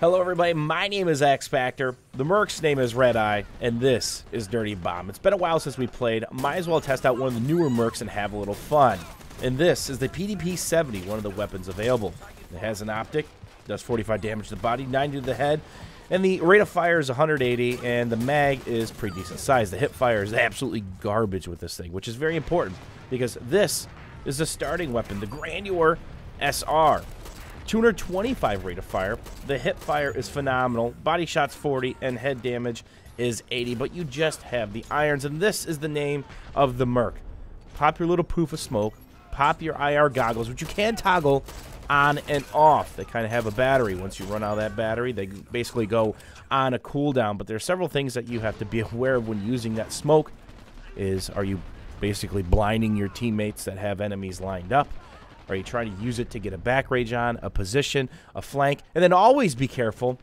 Hello everybody, my name is X Factor, the Merc's name is REDEYE, and this is Dirty Bomb. It's been a while since we played, might as well test out one of the newer Mercs and have a little fun. And this is the PDP-70, one of the weapons available. It has an optic, does 45 damage to the body, 90 to the head, and the rate of fire is 180, and the mag is pretty decent size. The hip fire is absolutely garbage with this thing, which is very important, because this is the starting weapon, the Grandeur SR. 225 rate of fire. The hip fire is phenomenal. Body shots 40 and head damage is 80, but you just have the irons, and this is the name of the Merc. Pop your little poof of smoke, pop your IR goggles, which you can toggle on and off. They kind of have a battery. Once you run out of that battery, they basically go on a cooldown, but there are several things that you have to be aware of when using that smoke. Are you basically blinding your teammates that have enemies lined up? Are you trying to use it to get a back rage on, a position, a flank? And then always be careful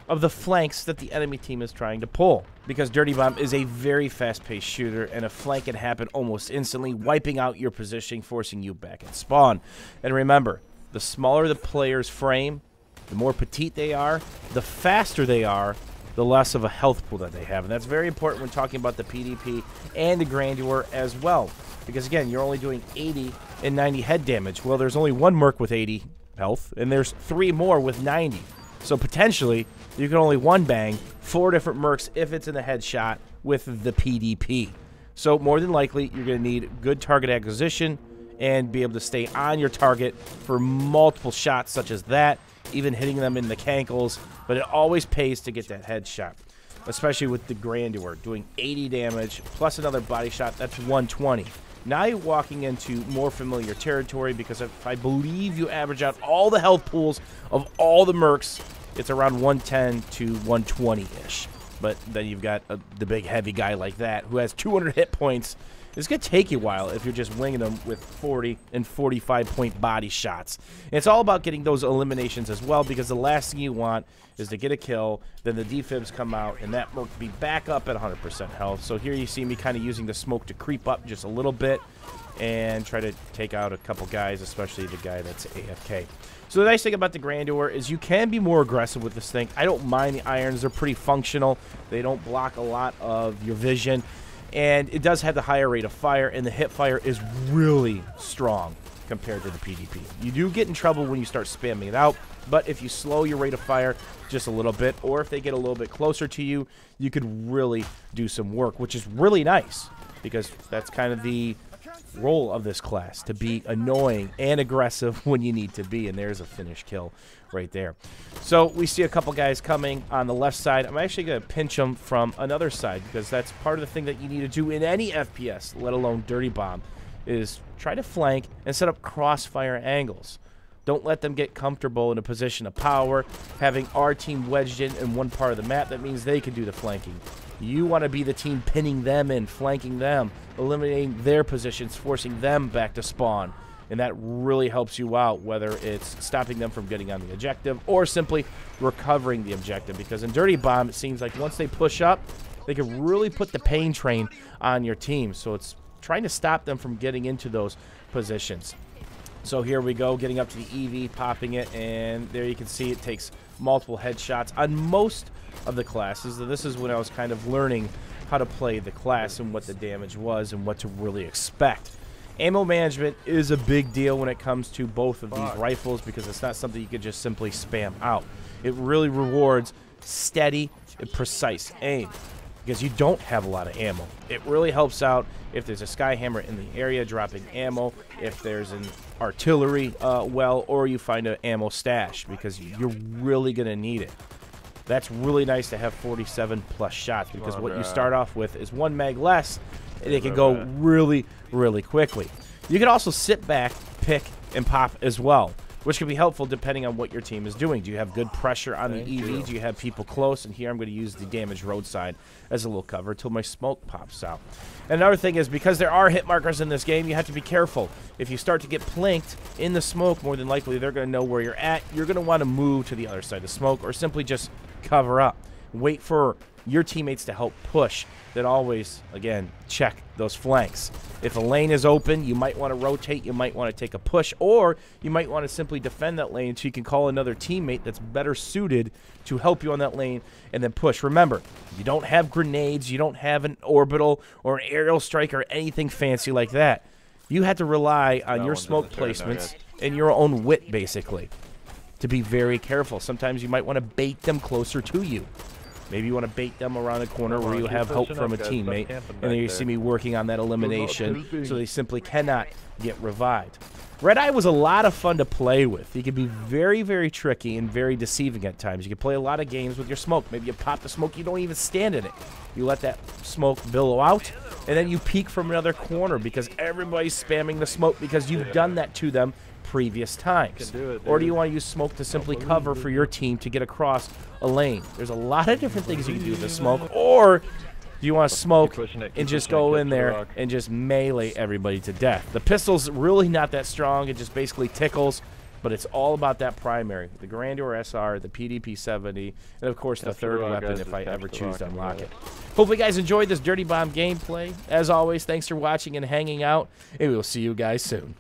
of the flanks that the enemy team is trying to pull, because Dirty Bomb is a very fast-paced shooter, and a flank can happen almost instantly, wiping out your positioning, forcing you back at spawn. And remember, the smaller the player's frame, the more petite they are, the faster they are, the less of a health pool that they have. And that's very important when talking about the PDP and the Grandeur as well. Because, again, you're only doing 80 and 90 head damage. Well, there's only one Merc with 80 health, and there's 3 more with 90. So, potentially, you can only one-bang 4 different Mercs if it's in a headshot with the PDP. So, more than likely, you're going to need good target acquisition and be able to stay on your target for multiple shots such as that, even hitting them in the cankles. But it always pays to get that headshot, especially with the Grandeur, doing 80 damage plus another body shot. That's 120. Now you're walking into more familiar territory, because if I believe you average out all the health pools of all the Mercs, it's around 110 to 120-ish. But then you've got the big heavy guy like that who has 200 hit points. It's going to take you a while if you're just winging them with 40 and 45-point body shots. And it's all about getting those eliminations as well, because the last thing you want is to get a kill, then the defibs come out, and that Merc be back up at 100% health. So here you see me kind of using the smoke to creep up just a little bit and try to take out a couple guys, especially the guy that's AFK. So the nice thing about the Grandeur is you can be more aggressive with this thing. I don't mind the irons. They're pretty functional. They don't block a lot of your vision. And it does have the higher rate of fire, and the hip fire is really strong compared to the PDP. You do get in trouble when you start spamming it out, but if you slow your rate of fire just a little bit, or if they get a little bit closer to you, you could really do some work, which is really nice, because that's kind of the role of this class, to be annoying and aggressive when you need to be. And there's a finish kill right there. So we see a couple guys coming on the left side. I'm actually going to pinch them from another side, because that's part of the thing that you need to do in any FPS, let alone Dirty Bomb, is try to flank and set up crossfire angles. Don't let them get comfortable in a position of power, having our team wedged in one part of the map. That means they can do the flanking. You want to be the team pinning them in, flanking them, eliminating their positions, forcing them back to spawn. And that really helps you out, whether it's stopping them from getting on the objective or simply recovering the objective. Because in Dirty Bomb, it seems like once they push up, they can really put the pain train on your team. So it's trying to stop them from getting into those positions. So here we go, getting up to the EV, popping it, and there you can see it takes multiple headshots on most of the classes. This is when I was kind of learning how to play the class and what the damage was and what to really expect. Ammo management is a big deal when it comes to both of these rifles, because it's not something you can just simply spam out. It really rewards steady and precise aim, because you don't have a lot of ammo. It really helps out if there's a Skyhammer in the area dropping ammo, if there's an artillery well, or you find an ammo stash, because you're really going to need it. That's really nice to have 47 plus shots, because what you start off with is 1 mag less, and it can go really, really quickly. You can also sit back, pick, and pop as well, which can be helpful depending on what your team is doing. Do you have good pressure on the EV? Do you have people close? And here I'm going to use the damaged roadside as a little cover until my smoke pops out. And another thing is, because there are hit markers in this game, you have to be careful. If you start to get plinked in the smoke, more than likely they're going to know where you're at. You're going to want to move to the other side of the smoke, or simply just cover up. Wait for your teammates to help push, then always, again, check those flanks. If a lane is open, you might want to rotate, you might want to take a push, or you might want to simply defend that lane so you can call another teammate that's better suited to help you on that lane and then push. Remember, you don't have grenades, you don't have an orbital or an aerial strike or anything fancy like that. You have to rely on your smoke placements and your own wit, basically, to be very careful. Sometimes you might want to bait them closer to you. Maybe you want to bait them around the corner where you have help from a teammate, and then you see me working on that elimination, so they simply cannot get revived. REDEYE was a lot of fun to play with. He can be very, very tricky and very deceiving at times. You can play a lot of games with your smoke. Maybe you pop the smoke, you don't even stand in it. You let that smoke billow out, and then you peek from another corner because everybody's spamming the smoke because you've done that to them previous times. Or do you want to use smoke to simply cover for your team to get across a lane? There's a lot of different things you can do with the smoke. Or do you want to smoke and just go in there and just melee everybody to death? The pistol's really not that strong. It just basically tickles, but it's all about that primary. The Grandeur SR, the PDP-70, and of course the third weapon if I ever choose to unlock it. Hopefully you guys enjoyed this Dirty Bomb gameplay. As always, thanks for watching and hanging out, and we will see you guys soon.